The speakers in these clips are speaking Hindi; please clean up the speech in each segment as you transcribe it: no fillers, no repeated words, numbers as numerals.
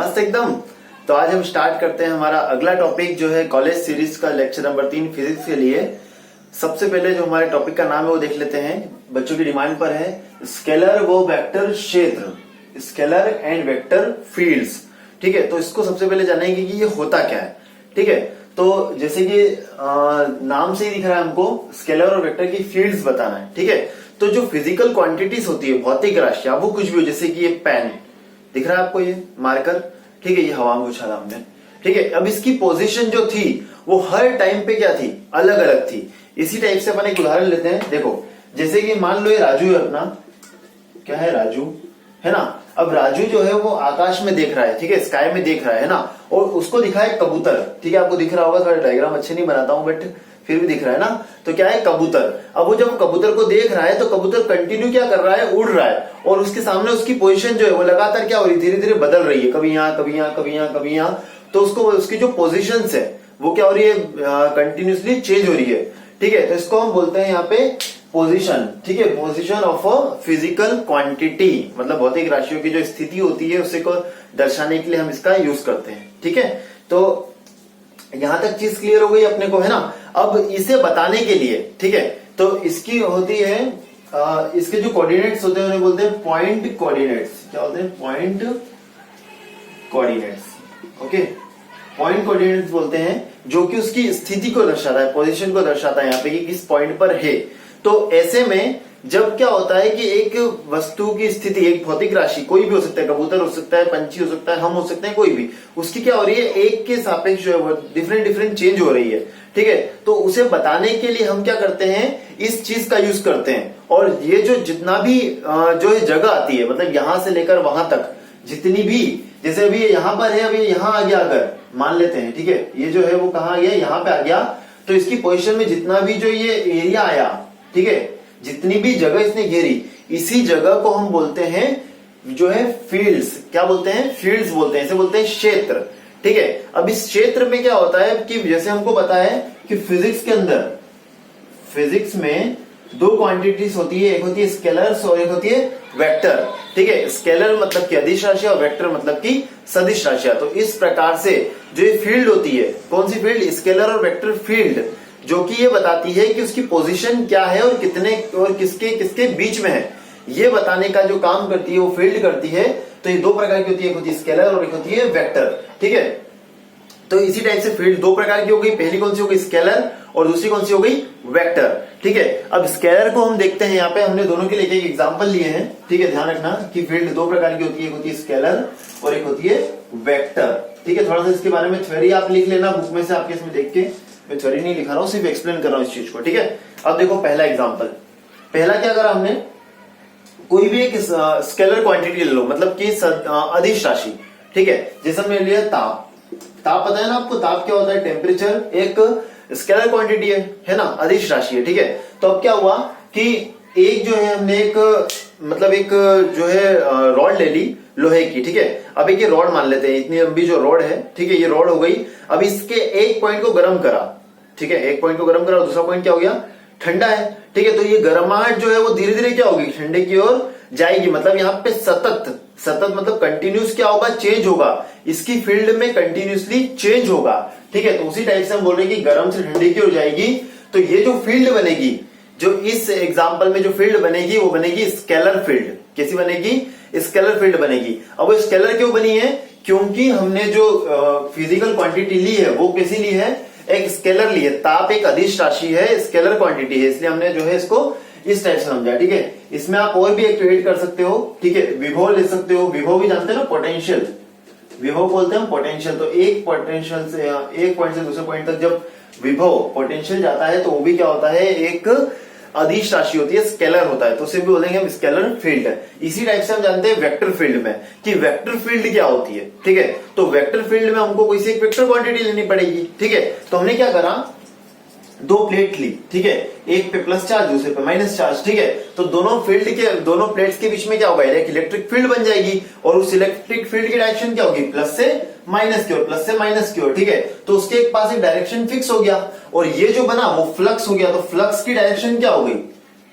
मस्त एकदम। तो आज हम स्टार्ट करते हैं हमारा अगला टॉपिक जो है कॉलेज सीरीज का लेक्चर नंबर 3 फिजिक्स के लिए। सबसे पहले जो हमारे टॉपिक का नाम है वो देख लेते हैं। बच्चों की डिमांड पर है स्केलर व वेक्टर क्षेत्र, स्केलर एंड वेक्टर फील्ड्स। ठीक है, तो इसको सबसे पहले जानेंगे कि ये होता क्या है। ठीक है, तो जैसे कि नाम से ही दिख रहा है हमको स्केलर और वेक्टर की फील्ड्स बताना है। ठीक है, तो जो फिजिकल क्वांटिटीज होती है, भौतिक राशियां, वो कुछ भी हो, जैसे कि ये पेन दिख रहा है आपको, ये मार्कर, ठीक है, ये हवा में उछाला हमने। ठीक है, अब इसकी पोजीशन जो थी वो हर टाइम पे क्या थी, अलग अलग थी। इसी टाइप से अपन एक उदाहरण लेते हैं। देखो, जैसे कि मान लो ये राजू है अपना, क्या है, राजू है ना। अब राजू जो है वो आकाश में देख रहा है, ठीक है, स्काई में देख रहा है ना, और उसको दिखा है कबूतर। ठीक है, आपको दिख रहा होगा, थोड़ा डायग्राम अच्छे नहीं बनाता हूं बट फिर भी दिख रहा है ना। तो क्या है, कबूतर। अब वो जब कबूतर को देख रहा है तो कबूतर कंटिन्यू क्या कर रहा है, उड़ रहा है, और उसके सामने उसकी पोजीशन जो है वो लगातार क्या हो रही है, धीरे धीरे बदल रही है, कभी यहाँ कभी यहाँ कभी यहाँ कभी यहाँ। तो उसको उसकी जो पोजीशन है वो क्या हो रही है, कंटिन्यूसली चेंज हो रही है। ठीक है, तो इसको हम बोलते हैं यहाँ पे पोजीशन। ठीक है, position of a physical quantity, मतलब भौतिक राशियों की जो स्थिति होती है उसे को दर्शाने के लिए हम इसका यूज करते हैं। ठीक है, तो यहां तक चीज क्लियर हो गई अपने को, है ना। अब इसे बताने के लिए, ठीक है, तो इसकी होती है इसके जो कोऑर्डिनेट्स होते हैं उन्हें बोलते हैं पॉइंट कोऑर्डिनेट्स। क्या होते हैं, point coordinates. Okay, point coordinates बोलते हैं, जो कि उसकी स्थिति को दर्शाता है, पोजीशन को दर्शाता है यहाँ पे कि किस पॉइंट पर है। तो ऐसे में जब क्या होता है कि एक वस्तु की स्थिति, एक भौतिक राशि, कोई भी हो सकता है, कबूतर हो सकता है, पंछी हो सकता है, हम हो सकते हैं, कोई भी, उसकी क्या हो रही है, एक के सापेक्ष जो है वो डिफरेंट डिफरेंट चेंज हो रही है। ठीक है, तो उसे बताने के लिए हम क्या करते हैं, इस चीज का यूज करते हैं। और ये जो जितना भी जो है जगह आती है, मतलब यहां से लेकर वहां तक जितनी भी, जैसे अभी यहां पर है, अभी यहां आ गया अगर मान लेते हैं, ठीक है, ये जो है वो कहां आ गया, यहां पे आ गया, तो इसकी पोजीशन में जितना भी जो ये एरिया आया, ठीक है, जितनी भी जगह इसने घेरी, इसी जगह को हम बोलते हैं जो है फील्ड्स। क्या बोलते हैं, फील्ड्स बोलते हैं, इसे बोलते हैं क्षेत्र। ठीक है, अब इस क्षेत्र में क्या होता है कि जैसे हमको पता है कि फिजिक्स के अंदर, फिजिक्स में दो क्वांटिटीज होती है, एक होती है स्केलर्स और एक होती है वेक्टर। ठीक है, स्केलर मतलब कि अदिश राशि और वेक्टर मतलब कि सदिश राशियां। तो इस प्रकार से जो ये फील्ड होती है, कौन सी फील्ड, स्केलर और वेक्टर फील्ड, जो कि ये बताती है कि उसकी पोजीशन क्या है और कितने और किसके किसके बीच में है, ये बताने का जो काम करती है वो फील्ड करती है। तो ये दो प्रकार की होती है, एक होती है स्केलर और एक होती है वेक्टर। ठीक है, तो इसी टाइप से फील्ड दो प्रकार की हो गई, पहली कौन सी हो गई, स्केलर, और दूसरी कौन सी हो गई, वेक्टर। ठीक है, अब स्केलर को हम देखते हैं, यहाँ पे हमने दोनों के लिए एक एग्जाम्पल लिए हैं। ठीक है, ध्यान रखना कि फील्ड दो प्रकार की होती है, एक होती है स्केलर और एक होती है वेक्टर। ठीक है, थोड़ा सा इसके बारे में थ्योरी आप लिख लेना बुक में से, आपके इसमें देख के, मैं थ्योरी नहीं लिखा रहा हूं, सिर्फ एक्सप्लेन कर रहा हूं इस चीज को। ठीक है, अब देखो पहला एग्जांपल, पहला क्या करा हमने, कोई भी एक स्केलर क्वांटिटी ले लो, मतलब कि अदिश राशि। ठीक है, जैसे हमने लिया ताप, ताप पता है ना आपको, ताप क्या होता है, टेम्परेचर, एक स्केलर क्वांटिटी है ना, अदिश राशि है। ठीक है, तो अब क्या हुआ कि एक जो है हमने एक मतलब एक जो है रॉड ले ली लोहे की। ठीक है, अब एक ये रॉड मान लेते हैं, इतनी लंबी जो रॉड है, ठीक है, ये रॉड हो गई। अब इसके एक पॉइंट को गर्म करा, ठीक है, एक पॉइंट को गर्म करा और दूसरा पॉइंट क्या हो गया, ठंडा है। ठीक है, तो ये गर्माहट जो है वो धीरे धीरे क्या होगी, ठंडे की ओर जाएगी। मतलब यहाँ पे सतत, सतत मतलब कंटिन्यूस क्या होगा, चेंज होगा, इसकी फील्ड में कंटिन्यूसली चेंज होगा। ठीक है, तो उसी टाइप से हम बोल रहे हैं कि गर्म से ठंडे की ओर जाएगी। तो ये जो फील्ड बनेगी, जो इस एग्जाम्पल में जो फील्ड बनेगी वो बनेगी स्केलर फील्ड। कैसी बनेगी, स्केलर फील्ड बनेगी। अब वो स्केलर क्यों बनी है, क्योंकि हमने जो फिजिकल क्वांटिटी ली है वो कैसी ली है, एक स्केलर ली है। ताप एक अदिश राशि है, स्केलर क्वांटिटी है, इसलिए हमने जो है इसको इस टाइप से समझा। ठीक है, इसमें आप और भी एक्टिवेट कर सकते हो। ठीक है, विभव ले सकते हो, विभव भी जानते हो ना, पोटेंशियल, विभव बोलते हैं पोटेंशियल। तो एक पोटेंशियल से, एक पॉइंट से दूसरे पॉइंट तक जब विभव पोटेंशियल जाता है तो वो भी क्या होता है, एक अदिश राशि होती है, स्केलर होता है, तो उसे भी बोलेंगे हम स्केलर फील्ड है। इसी टाइप से हम जानते हैं वेक्टर फील्ड में कि वेक्टर फील्ड क्या होती है। ठीक है, तो वेक्टर फील्ड में हमको कोई सी एक वेक्टर क्वांटिटी लेनी पड़ेगी। ठीक है, तो हमने क्या करा, दो प्लेट ली, ठीक है, एक पे प्लस चार्ज दूसरे पे माइनस चार्ज। ठीक है, तो दोनों फील्ड के, दोनों प्लेट्स के बीच में क्या होगा, एक इलेक्ट्रिक फील्ड बन जाएगी, और उस इलेक्ट्रिक फील्ड की डायरेक्शन क्या होगी, प्लस से माइनस की ओर, प्लस से माइनस की ओर। ठीक है, तो उसके एक पास एक डायरेक्शन फिक्स हो गया, और ये जो बना वो फ्लक्स हो गया। तो फ्लक्स की डायरेक्शन क्या हो गई,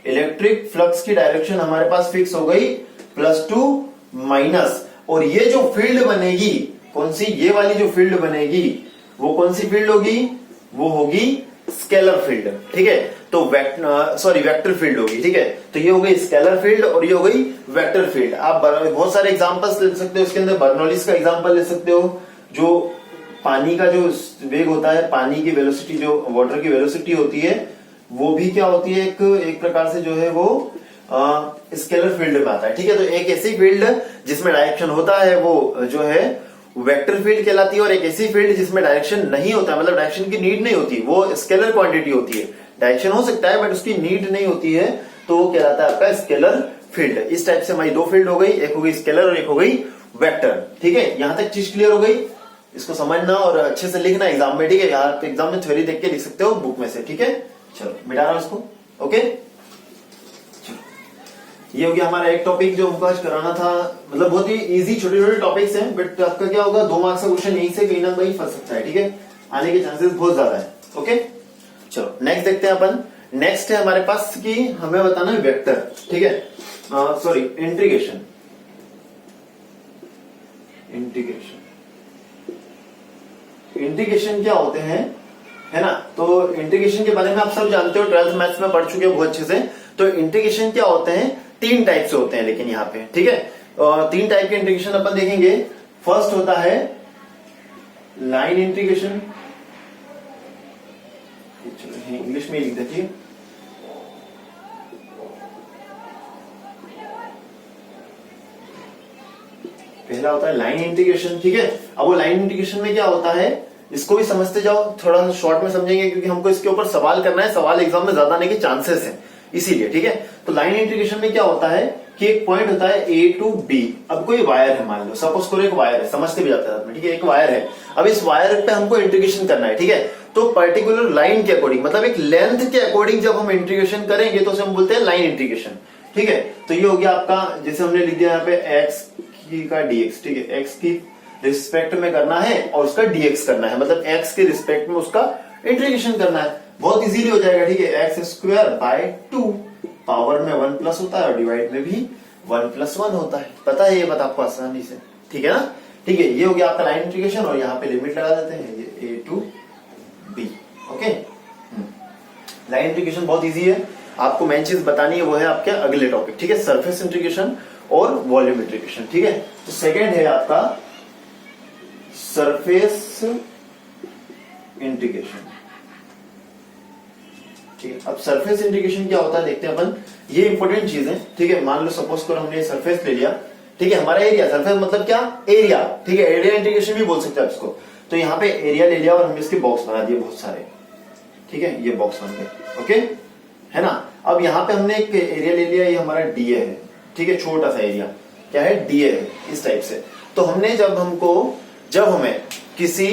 इलेक्ट्रिक फ्लक्स की डायरेक्शन हमारे पास फिक्स हो गई, +2 माइनस, और ये जो फील्ड बनेगी कौन सी, ये वाली जो फील्ड बनेगी वो कौन सी फील्ड होगी, वो होगी स्केलर फील्ड, ठीक है। तो वेक्टर फील्ड होगी, ठीक है। तो ये हो गई स्केलर फील्ड और ये हो गई वेक्टर फील्ड। आप बहुत सारे एग्जांपल्स ले सकते हो इसके अंदर। बर्नौलीज का एग्जांपल ले सकते हो, जो पानी का जो वेग होता है, पानी की वेलोसिटी, जो वाटर की वेलोसिटी होती है, वो भी क्या होती है, एक प्रकार से जो है वो स्केलर फील्ड में आता है, ठीक है। तो एक ऐसी फील्ड जिसमें डायरेक्शन होता है वो जो है वेक्टर फील्ड कहलाती है, और एक ऐसी फील्ड जिसमें डायरेक्शन नहीं होता, मतलब डायरेक्शन की नीड नहीं होती, वो स्केलर क्वांटिटी होती है। डायरेक्शन हो सकता है बट उसकी नीड नहीं होती है, तो वो कहलाता है आपका स्केलर फील्ड। इस टाइप से हमारी दो फील्ड हो गई, एक हो गई स्केलर और एक हो गई वेक्टर, ठीक है। यहां तक चीज क्लियर हो गई। इसको समझना और अच्छे से लिखना एग्जाम में, ठीक है। यार एग्जाम में थ्योरी देख के लिख सकते हो बुक में से, ठीक है। चलो मिटा रहा हूं इसको, ओके। ये हो गया हमारा एक टॉपिक जो हमको आज कराना था। मतलब बहुत ही इजी छोटे छोटे टॉपिक्स हैं, बट आपका क्या होगा, 2 मार्क्स का क्वेश्चन यहीं से कहीं ना कहीं फंस सकता है, ठीक है। आने के चांसेस बहुत ज्यादा है, ओके। चलो नेक्स्ट देखते हैं अपन। नेक्स्ट है हमारे पास कि हमें बताना है वेक्टर, ठीक है, सॉरी इंटीग्रेशन। इंटीग्रेशन क्या होते हैं, है ना। तो इंटीग्रेशन के बारे में आप सब जानते हो, 12th मैथ्स में पढ़ चुके हो बहुत अच्छे से। तो इंटीग्रेशन क्या होते हैं, 3 टाइप से होते हैं, लेकिन यहाँ पे, ठीक है। 3 टाइप के इंटीग्रेशन अपन देखेंगे। फर्स्ट होता है लाइन इंटीग्रेशन, चलो इंग्लिश में लिख देती है। पहला होता है लाइन इंटीग्रेशन, ठीक है। अब वो लाइन इंटीग्रेशन में क्या होता है, इसको भी समझते जाओ, थोड़ा सा शॉर्ट में समझेंगे क्योंकि हमको इसके ऊपर सवाल करना है, सवाल एग्जाम में ज्यादा आने के चांसेस हैं, इसीलिए, ठीक है। तो लाइन इंटीग्रेशन में क्या होता है कि एक पॉइंट होता है A to B। अब कोई वायर है, मान लो सपोज करो एक वायर है, समझते भी जाते हैं, ठीक है। एक वायर है, अब इस वायर पे हमको इंटीग्रेशन करना है, ठीक है। तो पर्टिकुलर लाइन के अकॉर्डिंग, मतलब एक लेंथ के अकॉर्डिंग जब हम इंटीग्रेशन करेंगे तो उसे हम बोलते हैं लाइन इंटीग्रेशन, ठीक है। तो ये हो गया आपका, जैसे हमने लिख दिया यहाँ पे x का dx, ठीक है। x की रिस्पेक्ट में करना है और उसका dx करना है, मतलब x के रिस्पेक्ट में उसका इंटीग्रेशन करना है। बहुत इजीली हो जाएगा, ठीक है। एक्स स्क्वायर बाय 2, पावर में 1 प्लस होता है और डिवाइड में भी 1 प्लस 1 होता है। पता है ये बात आपको आसानी से, ठीक है ना। ठीक है, ये हो गया आपका लाइन इंटीग्रेशन और यहाँ पे लिमिट लगा देते हैं, ये A to B, okay. Line integration बहुत इजी है, आपको मेन चीज बतानी है वो है आपके अगले टॉपिक, ठीक है। सरफेस इंटीग्रेशन और वॉल्यूम इंटीग्रेशन, ठीक है। तो सेकेंड है आपका सरफेस इंटीग्रेशन, ठीक है। अब सरफेस इंटीग्रेशन क्या होता है देखते हैं अपन, ये इंपॉर्टेंट चीज है, ठीक है। मान लो सपोज करो हमने सरफेस ले लिया, ठीक है। हमारा एरिया, सरफेस मतलब क्या, एरिया, ठीक है। एरिया इंटीग्रेशन भी बोल सकते हैं इसको। तो यहाँ पे एरिया ले लिया और हमने इसके बॉक्स बना दिए बहुत सारे, ठीक है। ये बॉक्स बन गए, ओके, है ना। अब यहाँ पे हमने एक एरिया ले लिया, ये हमारा डीए है, ठीक है। छोटा सा एरिया क्या है, डीए है, इस टाइप से। तो हमने जब हमें किसी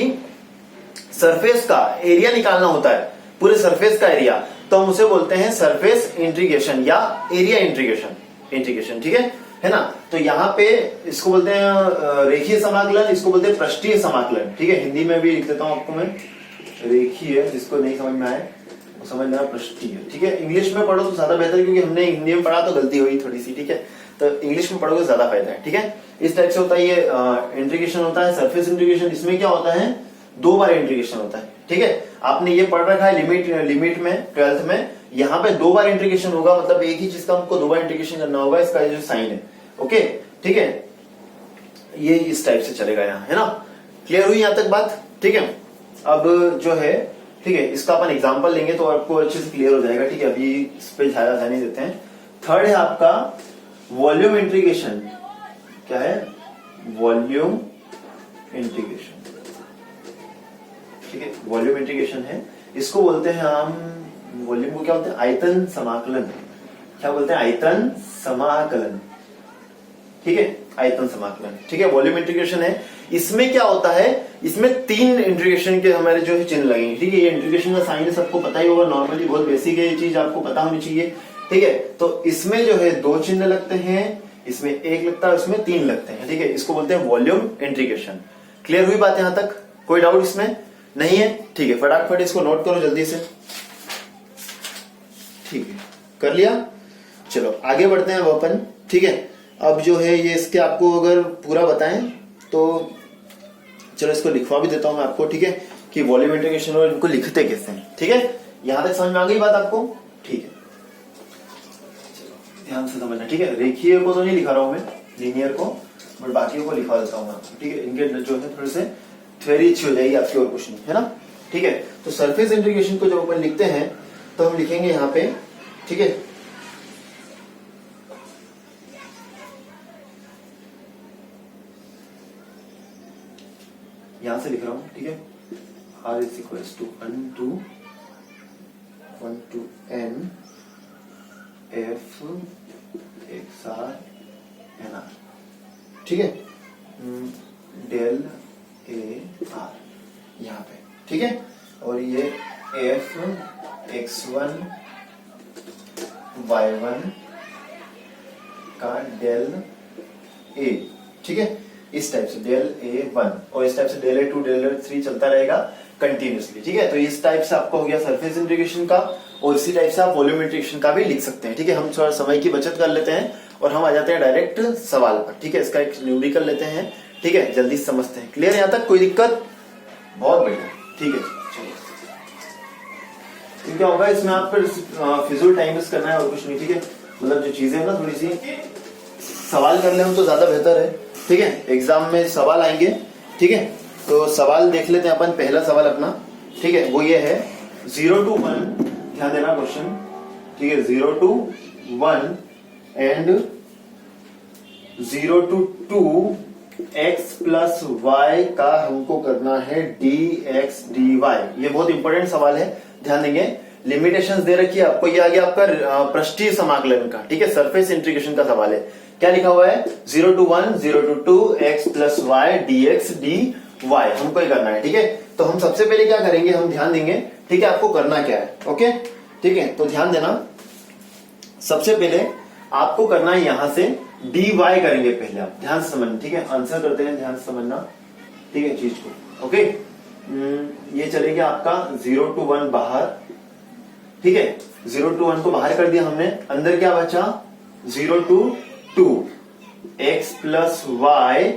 सरफेस का एरिया निकालना होता है, पूरे सरफेस का एरिया, तो हम उसे बोलते हैं सरफेस इंटीग्रेशन या एरिया इंटीग्रेशन, ठीक है ना। तो यहाँ पे इसको बोलते हैं रेखीय समाकलन, इसको बोलते हैं पृष्ठीय समाकलन, ठीक है। हिंदी में भी लिख देता हूं आपको मैं, रेखीय, जिसको नहीं समझ में आए वो समझ लेना पृष्ठीय, ठीक है। इंग्लिश में पढ़ो तो ज्यादा बेहतर, क्योंकि हमने हिंदी में पढ़ा तो गलती हुई थोड़ी सी, ठीक है। तो इंग्लिश में पढ़ोगे ज्यादा फायदा है, ठीक है। इस टाइप से होता है ये इंटीग्रेशन होता है, सरफेस इंटीग्रेशन। इसमें क्या होता है, 2 बार इंटीग्रेशन होता है, ठीक है। आपने ये पढ़ रखा है लिमिट में 12th में, यहाँ पे 2 बार इंटीग्रेशन होगा, मतलब एक ही चीज का हमको 2 बार इंटीग्रेशन करना होगा, इसका जो साइन है, ओके, ठीक है। ये इस टाइप से चलेगा यहाँ, है ना। क्लियर हुई यहाँ तक बात, ठीक है। अब जो है, ठीक है, इसका अपन एग्जांपल लेंगे तो आपको अच्छे से क्लियर हो जाएगा, ठीक है। अभी इस पे ज्यादा ध्यान नहीं देते हैं। थर्ड है आपका वॉल्यूम इंटीग्रेशन। क्या है, वॉल्यूम इंटीग्रेशन, ठीक है। वॉल्यूम इंटीग्रेशन है, इसको बोलते हैं हम, वॉल्यूम को क्या बोलते हैं, आयतन समाकलन। क्या बोलते हैं, आयतन समाकलन, ठीक है, आयतन समाकलन, ठीक है। वॉल्यूम इंटीग्रेशन है। इसमें क्या होता है, इसमें 3 इंटीग्रेशन के हमारे जो है चिन्ह लगेंगे, ठीक है। ये इंटीग्रेशन का साइन सबको पता ही होगा, नॉर्मली बहुत बेसिक है, ये चीज आपको पता होनी चाहिए, ठीक है। तो इसमें जो है 2 चिन्ह लगते हैं, इसमें 1 लगता है, इसमें 3 लगते हैं, ठीक है। इसको बोलते हैं वॉल्यूम इंटीग्रेशन। क्लियर हुई बात यहां तक, कोई डाउट इसमें नहीं है, ठीक है। फटाफट इसको नोट करो जल्दी से, ठीक है, कर लिया। चलो आगे बढ़ते हैं अब अपन, ठीक है। अब जो है ये इसके आपको अगर पूरा बताएं तो चलो इसको लिखवा भी देता हूं मैं आपको, ठीक है, कि वॉल्यूम इंटीग्रेशन और इनको लिखते कैसे हैं, ठीक है। यहां तक समझ में आ गई बात आपको, ठीक है, ध्यान से समझना, ठीक है। रेखीय को तो नहीं लिखा रहा हूं मैं, लीनियर को, बट बाकी को लिखवा देता हूं आपको, ठीक है। इनके जो है थोड़े से थ्योरी अच्छी हो जाएगी आपकी, और कुछ नहीं है ना, ठीक है। तो सरफेस इंटीग्रेशन को जब अपन लिखते हैं तो हम लिखेंगे यहां पे, ठीक है, यहां से लिख रहा हूं, ठीक है, r is equals to 1 to n f x r n r, ठीक है, डेल a r यहाँ पे, ठीक है। और ये f x1 y1 का डेल a, ठीक है, इस टाइप से डेल a1, और इस टाइप से डेल a2 डेल a3 चलता रहेगा कंटिन्यूसली, ठीक है। तो इस टाइप से आपको हो गया सरफेस इंटीग्रेशन का, और इसी टाइप से आप वॉल्यूम इंटीग्रेशन का भी लिख सकते हैं, ठीक है। हम थोड़ा समय की बचत कर लेते हैं और हम आ जाते हैं डायरेक्ट सवाल पर, ठीक है। इसका एक न्यूमेरिकल लेते हैं, ठीक है, जल्दी समझते हैं। क्लियर यहाँ तक, कोई दिक्कत? बहुत बढ़िया, ठीक है। चलिए, क्या होगा इसमें, आप फिर फिजूल टाइम वेस्ट करना है और कुछ नहीं, ठीक है। मतलब जो चीजें है ना, थोड़ी सी सवाल कर ले हम तो ज्यादा बेहतर है, ठीक है। एग्जाम में सवाल आएंगे, ठीक है। तो सवाल देख लेते हैं अपन। पहला सवाल अपना, ठीक है, वो ये है 0 to 1, ध्यान देना क्वेश्चन, ठीक है, 0 to 1 and 0 to 2 x plus y का हमको करना है dx dy। ये बहुत इंपॉर्टेंट सवाल है, ध्यान देंगे। लिमिटेशंस दे रखी है आपको, ये आ गया आपका पृष्ठीय समाकलन का, ठीक है, सरफेस इंटीग्रेशन का सवाल है। क्या लिखा हुआ है? 0 to 1 0 to 2 x plus y dx dy हमको ये करना है, ठीक है। तो हम सबसे पहले क्या करेंगे, हम ध्यान देंगे, ठीक है, आपको करना क्या है, ओके, ठीक है। तो ध्यान देना, सबसे पहले आपको करना है यहां से dy करेंगे पहले, आप ध्यान से समझना, ठीक है। आंसर करते हैं, ध्यान से समझना, ठीक है, चीज को, ओके। ये चलेगा आपका 0 to 1 बाहर, ठीक है, 0 to 1 को बाहर कर दिया हमने। अंदर क्या बचा? 0 to 2 x प्लस y,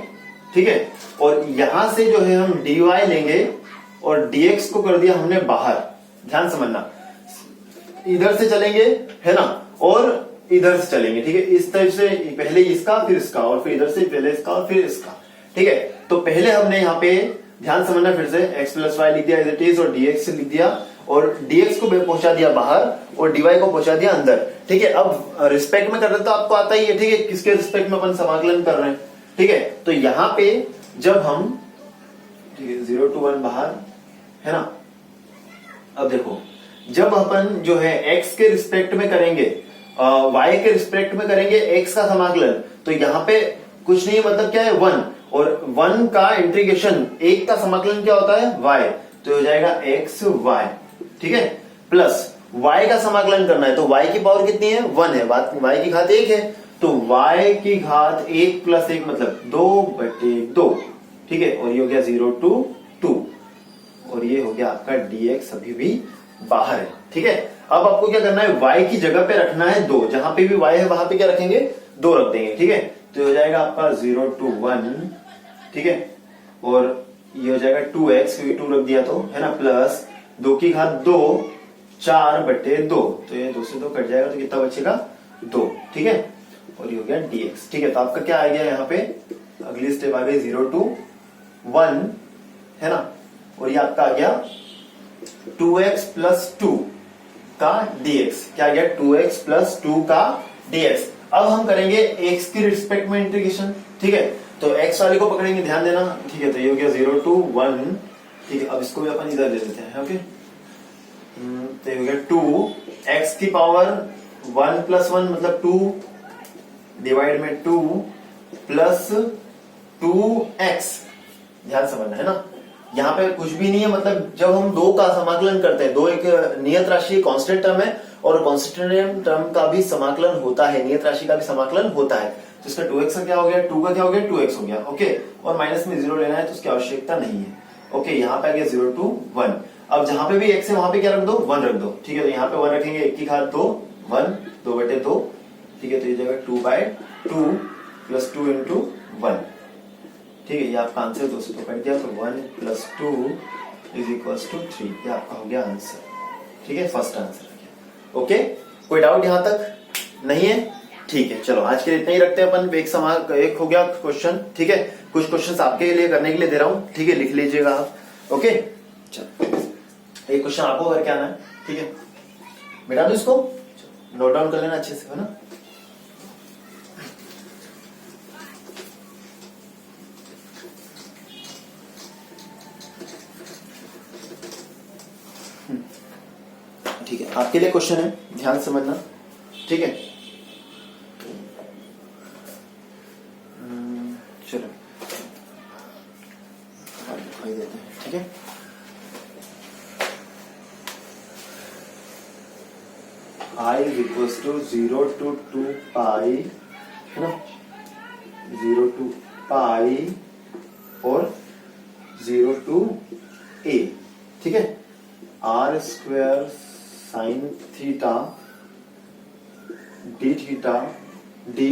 ठीक है। और यहां से जो है हम dy लेंगे और dx को कर दिया हमने बाहर, ध्यान समझना। इधर से चलेंगे, है ना, और इधर से चलेंगे, ठीक है। इस तरह से पहले इसका फिर इसका, और फिर इधर से पहले इसका और फिर इसका, ठीक है। तो पहले हमने यहाँ पे ध्यान समझना, फिर से x प्लस वाई लिख दिया एज इट इज, और dx लिख दिया, और dx को पहुंचा दिया बाहर और dy को पहुंचा दिया अंदर, ठीक है। अब रिस्पेक्ट में कर रहे तो आपको आता ही है, ठीक है, किसके रिस्पेक्ट में अपन समाकलन कर रहे हैं, ठीक है। तो यहाँ पे जब हम, ठीक है, 0 to 1 बाहर, है ना। अब देखो, जब अपन जो है x के रिस्पेक्ट में करेंगे, y के रिस्पेक्ट में करेंगे x का समाकलन, तो यहाँ पे कुछ नहीं, मतलब क्या है 1, और 1 का इंटीग्रेशन, 1 का समाकलन क्या होता है y, तो हो जाएगा x y, ठीक है, प्लस y का समाकलन करना है, तो y की पावर कितनी है? 1 है, बात y की घात 1 है, तो y की घात 1 प्लस 1 मतलब 2/2, ठीक है। और ये हो गया 0 to 2, और ये हो गया आपका dx अभी भी बाहर है, ठीक है। अब आपको क्या करना है, y की जगह पे रखना है 2, जहां पे भी y है वहां पे क्या रखेंगे? 2 रख देंगे, ठीक है। तो हो जाएगा आपका 0 to 1, ठीक है, और ये हो जाएगा 2x, क्योंकि 2 रख दिया तो, है ना, प्लस 2 की घात 2 4/2, तो ये 2 से 2 कट जाएगा, तो कितना बचेगा? 2, ठीक है। और ये हो गया dx, ठीक है। तो आपका क्या आ गया यहाँ पे, अगली स्टेप आ गई 0 to 1, है ना, और ये आपका आ गया 2x प्लस 2 का dx, क्या आ गया? 2x प्लस 2 का dx। अब हम करेंगे x की रिस्पेक्ट में इंटीग्रेशन, ठीक है। तो x वाले को पकड़ेंगे, ध्यान देना, ठीक है। तो ये हो गया 0 to 1, ठीक है। अब इसको भी अपन इधर ले लेते हैं, ओके। तो ये हो गया 2 x की पावर 1 प्लस 1 मतलब 2 डिवाइड में 2 प्लस 2x, ध्यान समझना, है ना। यहाँ पे कुछ भी नहीं है, मतलब जब हम 2 का समाकलन करते हैं, 2 एक नियत राशि कांस्टेंट टर्म है, और कांस्टेंट टर्म का भी समाकलन होता है, नियत राशि का भी समाकलन होता है। तो इसका 2x का क्या हो गया? 2 का क्या हो गया? 2x हो गया, ओके। और माइनस में 0 लेना है तो उसकी आवश्यकता नहीं है, ओके। यहाँ पे आ गया 0 to 1। अब जहां पे भी x है वहां पे क्या रख दो? 1 रख दो, ठीक है। तो यहाँ पे 1 रखेंगे, 1 की घात 2, 1 2/2, ठीक है। तो ये जगह 2/2 प्लस 2 into 1, ठीक है, ये आपका आंसर दोस्तों तो कट गया, तो 1 + 2 = 3, ये आपका हो गया आंसर। ठीक है, फर्स्ट आंसर आ गया। ओके, कोई डाउट यहां तक नहीं है? ठीक है, चलो आज के लिए इतना ही रखते हैं अपन। एक हो गया क्वेश्चन। ठीक है, कुछ क्वेश्चंस आपके लिए करने के लिए दे रहा हूं। ठीक है, लिख लीजिएगा आप। ओके, चलो एक क्वेश्चन आपको करके आना है। ठीक है, मिटा दो इसको, नोट डाउन कर लेना अच्छे से, है ना। ठीक है, आपके लिए क्वेश्चन है, ध्यान से समझना। ठीक है, चलो दिखाई देते हैं। ठीक है, I = 0 to 2 पाई, है ना, 0 to पाई और 0 to a। ठीक है, r² sin theta d theta d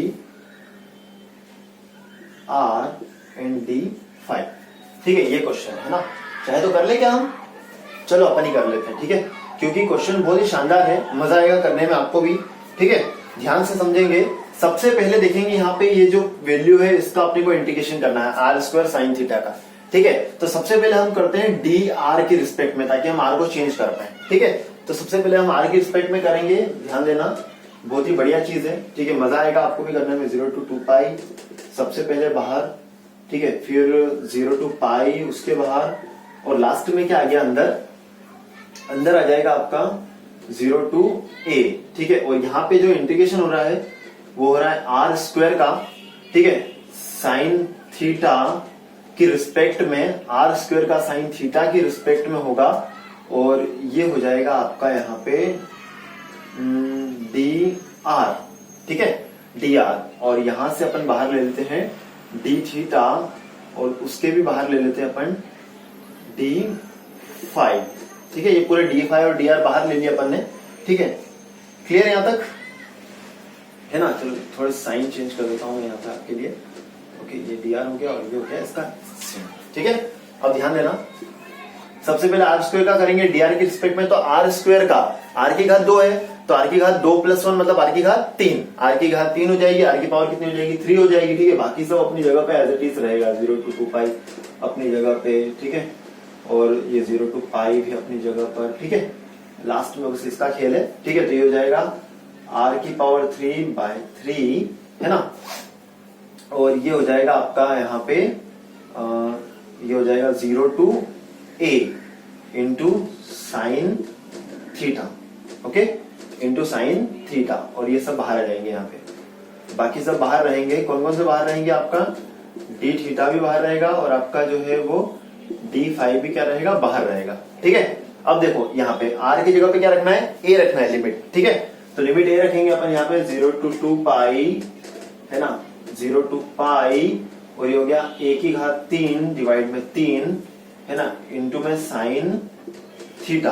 r and d phi. ठीक है, ये क्वेश्चन है ना, चाहे तो कर ले क्या हम, चलो अपन ही कर लेते हैं। ठीक है, क्योंकि क्वेश्चन बहुत ही शानदार है, मजा आएगा करने में आपको भी। ठीक है, ध्यान से समझेंगे। सबसे पहले देखेंगे यहाँ पे ये जो वैल्यू है इसका अपने को इंटीग्रेशन करना है r² sin थीटा का। ठीक है, तो सबसे पहले हम करते हैं डी आर की रिस्पेक्ट में, ताकि हम आर को चेंज कर पाए। ठीक है, तो सबसे पहले हम आर की रिस्पेक्ट में करेंगे, ध्यान देना, बहुत ही बढ़िया चीज है। ठीक है, मजा आएगा आपको भी करने में। 0 to 2 पाई सबसे पहले बाहर, ठीक है, फिर 0 to पाई उसके बाहर, और लास्ट में क्या आ गया, अंदर आ जाएगा आपका 0 to a। ठीक है, और यहाँ पे जो इंटीग्रेशन हो रहा है वो हो रहा है r² का, ठीक है, साइन थीटा की रिस्पेक्ट में, r² का साइन थीटा की रिस्पेक्ट में होगा, और ये हो जाएगा आपका यहाँ पे dr। ठीक है, dr, और यहां से अपन बाहर ले लेते हैं d थीटा, और उसके भी बाहर ले लेते हैं अपन d फाई। ठीक है, ये पूरे d फाई और dr बाहर ले लिया अपन ने। ठीक है, क्लियर यहां तक है ना। चलो थोड़े साइन चेंज कर देता हूं यहाँ पे आपके लिए। ओके, ये dr हो गया और ये हो गया इसका। ठीक है, अब ध्यान देना, सबसे पहले r² का करेंगे dr की रिस्पेक्ट में, तो r² का r की घात 2 है, तो r की घात 2 + 1 मतलब r की घात 3, r की घात 3 हो जाएगी, r की पावर कितनी हो जाएगी, 3 हो जाएगी। ठीक है, बाकी सब अपनी जगह पे एज इट इज रहेगा, 0 to 2 पाई अपनी जगह पे। ठीक है, और ये 0 to पाई भी अपनी जगह पर। ठीक है, लास्ट में बस इसका खेल है। ठीक है, तो ये हो जाएगा r की पावर 3/3, है ना, और ये हो जाएगा आपका यहाँ पे ये हो जाएगा 0 to a into sine theta. Okay, into sine theta, और ये सब बाहर आ जाएंगे यहाँ पे, बाकी सब बाहर रहेंगे। कौन कौन से बाहर रहेंगे, आपका d थीटा भी बाहर रहेगा, और आपका जो है वो d फाई भी क्या रहेगा, बाहर रहेगा। ठीक है, अब देखो यहाँ पे r की जगह पे क्या रखना है, a रखना है, लिमिट। ठीक है, तो लिमिट a रखेंगे अपन यहाँ पे 0 to 2 पाई, है ना, 0 to पाई, और ये हो गया a की घात 3 डिवाइड में 3, है ना, इंटू में साइन थीटा,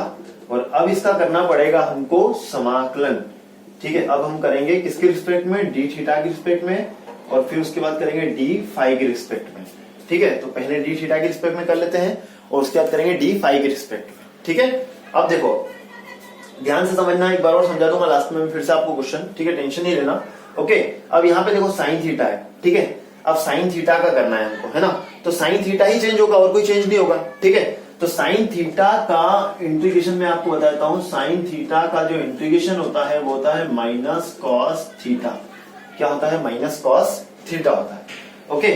और अब इसका करना पड़ेगा हमको समाकलन। ठीक है, अब हम करेंगे किसके रिस्पेक्ट में, डी थीटा की रिस्पेक्ट में, और फिर उसके बाद करेंगे डी फाई की रिस्पेक्ट में। ठीक है, तो पहले डी थीटा की रिस्पेक्ट में कर लेते हैं, और उसके बाद करेंगे डी फाई की रिस्पेक्ट में। ठीक है, अब देखो ध्यान से समझना, एक बार और समझा दूंगा लास्ट में फिर से आपको क्वेश्चन। ठीक है, टेंशन नहीं लेना। ओके, अब यहाँ पे देखो साइन थीटा है। ठीक है, अब साइन थीटा का करना है हमको, है ना, तो साइन थीटा ही चेंज होगा और कोई चेंज नहीं होगा। ठीक है, तो साइन थीटा का इंटीग्रेशन मैं आपको बता देता हूं, साइन थीटा का जो इंटीग्रेशन होता है वो होता है माइनस कॉस थीटा। क्या होता है, माइनस कॉस थीटा होता है। ओके,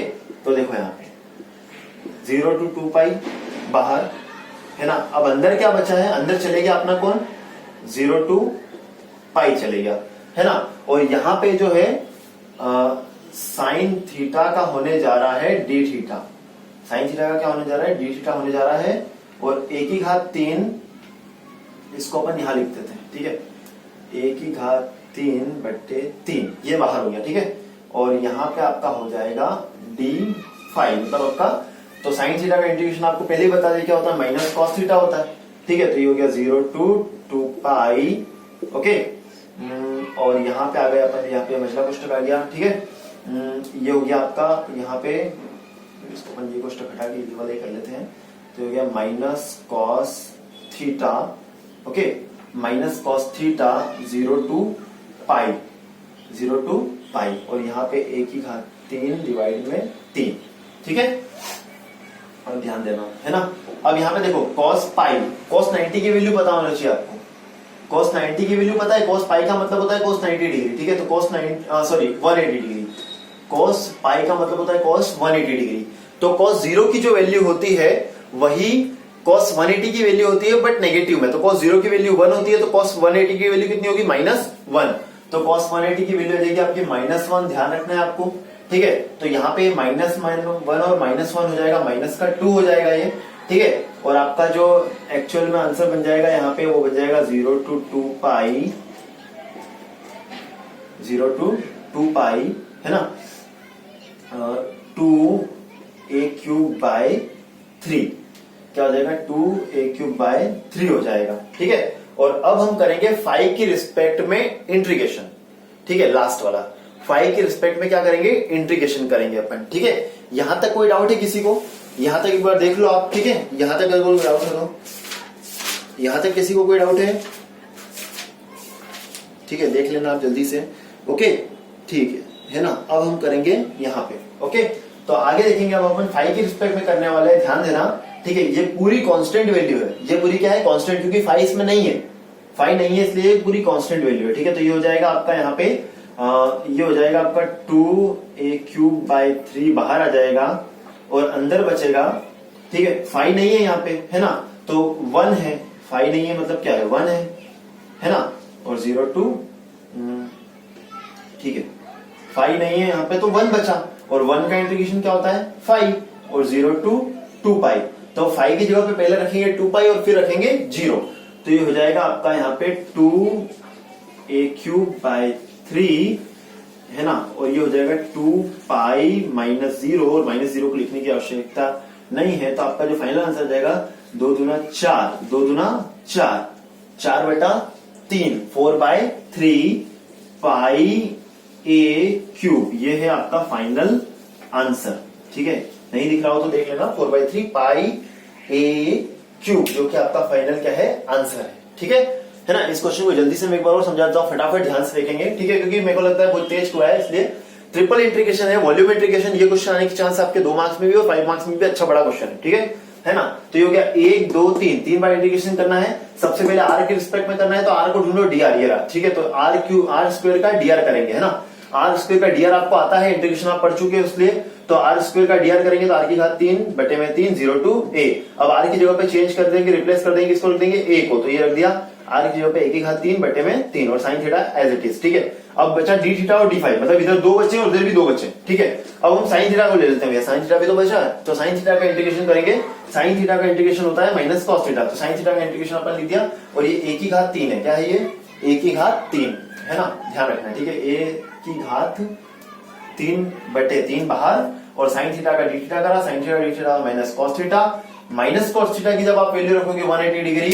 तो देखो यहाँ पे 0 to 2 पाई बाहर, है ना, अब अंदर क्या बचा है, अंदर चले गया अपना कौन, 0 to पाई चले गया, है ना, और यहाँ पे जो है साइन थीटा का होने जा रहा है डी थीटा। साइन थीटा का क्या होने जा रहा है, डी थीटा होने जा रहा है, और a की घात 3 इसको अपन यहां लिख देते हैं। ठीक है, a की घात 3/3 ये बाहर हो गया। ठीक है, और यहाँ पे आपका हो जाएगा डी फाई, मतलब आपका, तो साइन थीटा का इंटीग्रेशन आपको पहले ही बता दिया क्या होता है, माइनस कॉस थीटा होता है। ठीक है, तो ये हो गया 0 to 2 पाई। ओके, और यहाँ पे आ गया अपन, यहाँ पे मझला कोष्ठक आ गया। ठीक है, ये हो गया आपका यहाँ पे इसको अपन ये कोष्टक हटा के ये वाले कर लेते हैं। तो हो गया minus cos theta, okay, minus cos theta 0 to pi, 0 to पाई, और यहाँ पे a की घात 3 डिवाइड में 3, ठीक है। और ध्यान देना है ना। अब यहाँ पे देखो cos पाई, cos 90 की वैल्यू पता होना चाहिए आपको। cos 90 की वैल्यू पता है, cos पाई का मतलब होता है cos 90 डिग्री, ठीक है। तो cos 180 डिग्री, cos पाई का मतलब होता है cos 180 डिग्री। तो cos 0 की जो वैल्यू होती है वही cos 180 की वैल्यू होती है, बट नेगेटिव में। तो cos 0 की वैल्यू 1 होती है, तो cos 180 की वैल्यू कितनी होगी, -1। तो cos 180 की वैल्यू आ जाएगी आपकी -1, ध्यान रखना है आपको, ठीक है। तो यहाँ पे -1 और -1 हो जाएगा, माइनस का 2 हो जाएगा ये, ठीक है। और आपका जो एक्चुअल में आंसर बन जाएगा यहाँ पे वो बन जाएगा 0 to 2 पाई, 0 to 2 पाई, है ना, 2a³/3, क्या हो जाएगा 2a³/3 हो जाएगा, ठीक है। और अब हम करेंगे फाई की रिस्पेक्ट में इंटीग्रेशन, ठीक है। लास्ट वाला फाई के रिस्पेक्ट में क्या करेंगे, इंटीग्रेशन करेंगे अपन, ठीक है। यहां तक कोई डाउट है किसी को? यहां तक एक बार देख लो आप, ठीक है। यहां तक अगर कोई डाउट है तो यहां तक किसी को कोई डाउट है, ठीक है, देख लेना आप जल्दी से, ओके, ठीक है ना। अब हम करेंगे यहाँ पे, ओके। तो आगे देखेंगे अब अपन फाई के रिस्पेक्ट में करने वाले हैं, ध्यान देना, ठीक है। ये पूरी कांस्टेंट वैल्यू है, ये पूरी क्या है, कांस्टेंट, क्योंकि फाई इसमें नहीं है, फाई नहीं है, इसलिए पूरी कांस्टेंट वैल्यू है, ठीक है। तो ये हो जाएगा आपका यहाँ पे ये हो जाएगा आपका 2a³ बाहर आ जाएगा और अंदर बचेगा, ठीक है। फाई नहीं है यहाँ पे, है ना, तो 1 है, फाई नहीं है मतलब क्या है, 1 है ना, और 0 to, ठीक है, फाई नहीं है यहाँ पे तो 1 बचा, और 1 का इंटीग्रेशन क्या होता है, फाई, और 0 to 2 पाई। तो फाई की जगह पे पहले रखेंगे 2 पाई और फिर रखेंगे 0। तो ये हो जाएगा आपका यहाँ पे 2a³/3, है ना, और ये हो जाएगा 2 पाई -0, और -0 को लिखने की आवश्यकता नहीं है। तो आपका जो फाइनल आंसर जाएगा 2 दूना 4, 2 दूना 4, 4/3, 4/3 पाई a³, ये है आपका फाइनल आंसर, ठीक है। नहीं दिख रहा हो तो देख लेना, 4/3 पाई a³, जो कि आपका फाइनल क्या है, आंसर है, ठीक है ना। इस क्वेश्चन को जल्दी से मैं एक बार और समझाता हूँ, फटाफट ध्यान से देखेंगे, ठीक है, क्योंकि मेरे को लगता है बहुत तेज हुआ है, इसलिए ट्रिपल इंटीग्रेशन है, वॉल्यूम इंटीग्रेशन, ये क्वेश्चन आने की चांस आपके 2 मार्क्स में भी और 5 मार्क्स में भी अच्छा बड़ा क्वेश्चन है, ठीक है ना। तो ये हो गया 1 2 3 बार इंटीग्रेशन करना है। सबसे पहले r के रिस्पेक्ट में करना है, तो r को ढूंढो dr, ये रहा, ठीक है। तो r² का dr करेंगे, है ना, r² का dr आपको आता है, इंटीग्रेशन आप पढ़ चुके हैं इसलिए। तो r² का dr करेंगे तो r की घात 3/3, 0 to a। अब r की जगह पे चेंज कर देंगे, रिप्लेस कर देंगे, इसको लिख देंगे a को, तो ये रख दिया r की जगह पे a की घात 3/3 और sine theta as it is, ठीक है। अब बचा d थीटा और d फाई, मतलब इधर 2 बचे और इधर भी 2 बचे, ठीक है। अब हम साइन थीटा को ले लेते हैं, साइन थीटा भी तो बचा है, तो साइन थीटा का इंटीग्रेशन करेंगे। साइन थीटा का इंटीग्रेशन होता है माइनस कॉस थीटा, तो साइन थीटा का इंटीग्रेशन अपन लिख दिया, और ये a की घात 3 है, क्या है ये, a की घात 3, है ना, ध्यान रखना है, ठीक है। a की घात 3/3 बाहर, और साइन थीटा का डी थीटा करा, sine theta D theta minus cos theta. Minus cos theta की जब आप वैल्यू रखोगे 180 डिग्री,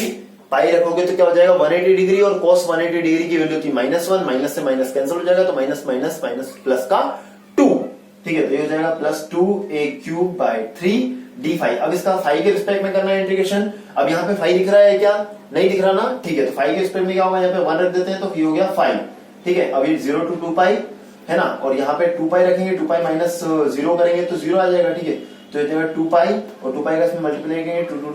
पाई रखोगे तो क्या हो जाएगा 180 डिग्री, और cos 180 डिग्री की वैल्यू थी -1, माइनस से माइनस कैंसिल हो जाएगा, तो माइनस माइनस माइनस प्लस का 2, ठीक है। तो ये हो जाएगा +2a³/3 d फाई। अब इसका फाई के रिस्पेक्ट में करना है इंटीग्रेशन। अब यहाँ पे फाई दिख रहा है क्या, नहीं दिख रहा ना, ठीक है। तो फाई के रिस्पेक्ट में क्या होगा, यहाँ पे 1 रख देते हैं, तो ये हो गया 5, ठीक है। अब ये 0 to 2 पाई, है ना, और यहाँ पे 2 पाई रखेंगे, 2 पाई -0 करेंगे तो 0 आ जाएगा, ठीक है। तो ये जाएगा 2 पाई, और 2 पाई का इसमें मल्टीप्लाई करेंगे, 2 to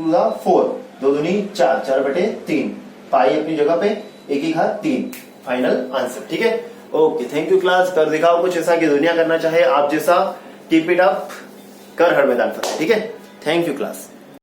the 4, 2 दूनी 4, 4/3, पाई अपनी जगह पे, a की घात 3, फाइनल आंसर, ठीक है। Okay, thank you class. कर दिखाओ कुछ ऐसा कि दुनिया करना चाहे आप जैसा, कीप इट अप, कर हर मैदान फतेह, ठीक है। Thank you class.